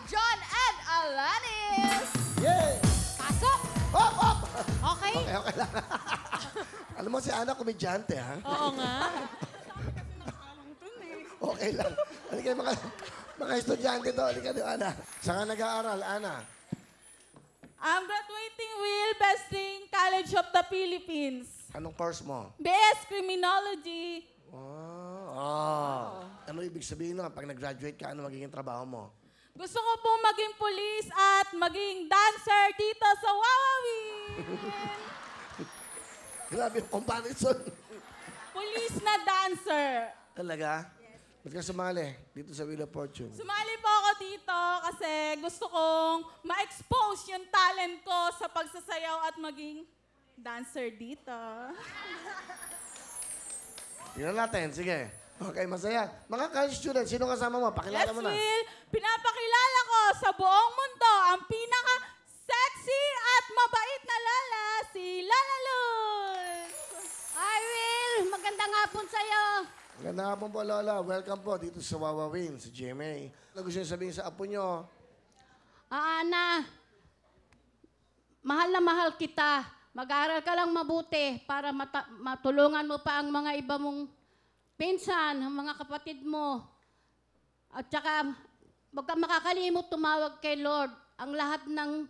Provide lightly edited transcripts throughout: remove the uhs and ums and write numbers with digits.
John and Alanis! Yay! Pasok! Hop, hop! Okay? Okay lang. Alam mo si Ana, komedyante, ha? Oo nga. Okay lang. Halika mga estudyante to. Halika doon, Ana. Saan ka nag-aaral, Ana? I'm graduating Will Besting College of the Philippines. Anong course mo? BS Criminology. Ano ibig sabihin nun? Pag nag-graduate ka, ano magiging trabaho mo? Gusto ko po maging police at maging dancer dito sa Wawawi. Grabe yung comparison. Police na dancer. Talaga? Yes. Ba't ka sumali dito sa Wheel of Fortune? Sumali po ako dito kasi gusto kong ma-expose yung talent ko sa pagsasayaw at maging dancer dito. Tingnan natin, sige. Okay, masaya. Mga college students, sino kasama mo? Pakilala Yes, mo na. Will. Pinapakilala ko sa buong mundo ang pinaka-sexy at mabait na lala, si Lala Luz. Hi, Will! Magandang hapon sa'yo. Magandang hapon po, Lola. Welcome po dito sa Wawawin, sa GMA. Ano gusto niyo sabihin sa apo niyo? Ana, mahal na mahal kita. Mag-aaral ka lang mabuti para matulungan mo pa ang mga iba mong pinsan, ang mga kapatid mo. At saka, huwag ka makakalimot tumawag kay Lord. Ang lahat ng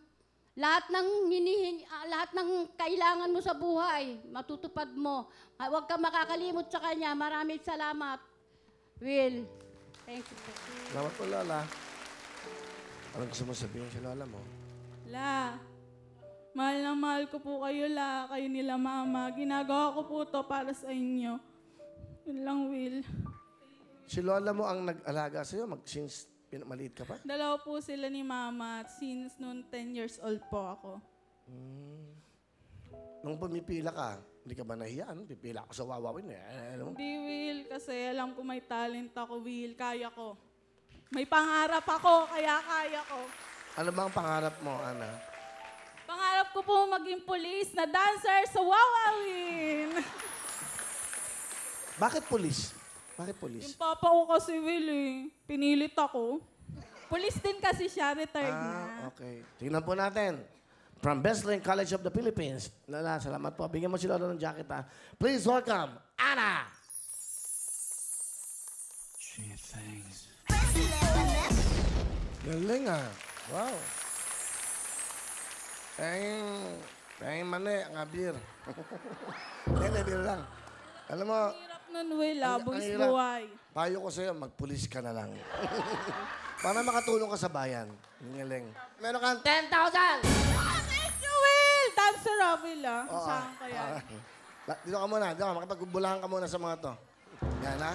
kailangan mo sa buhay, matutupad mo. Huwag ka makakalimot sa Kanya. Maraming salamat, Will. Thank you. Salamat po, Lola. Ano gusto mo sabihin sa Lola mo? La, mahal na mahal ko po kayo, La. Kayo nila, Mama. Ginagawa ko po to para sa inyo. Yun lang, Will. Si Lola mo ang nag-alaga sa'yo since maliit ka pa? Dalawa po sila ni Mama at since noon 10 years old po ako. Nung pumipila ka, hindi ka ba nahiya? Ano? Pipila ako sa Wawawin. Ano? Hindi, Will, kasi alam ko may talent ako, Will. Kaya ko. May pangarap ako, kaya kaya ko. Ano ba ang pangarap mo, Ana? Pangarap ko po maging police na dancer sa Wawawin. Bakit pulis? Bakit pulis? Yung papa ko kasi, Will, eh. Pinilit ako. Police din kasi siya, retired na. Okay. Tingnan po natin. From Bestling College of the Philippines. Lala, salamat po. Bigyan mo si Lola ng jacket, ha? Please welcome, Ana! Galing, ha? Wow. Tayong mani, ang abir. Hindi, biro lang. Alam mo, Hirap nun, Will, boys hirap. buhay. Payo ko sa'yo, magpulis ka na lang. Para makatulong ka sa bayan. Ang galing. Meron kang 10,000! Thank you, Will! Dancer, Will, ah. Oo. Saan kaya? Dito ka muna. Dito ka. Makipagbulahan ka muna sa mga to. Yan, ha?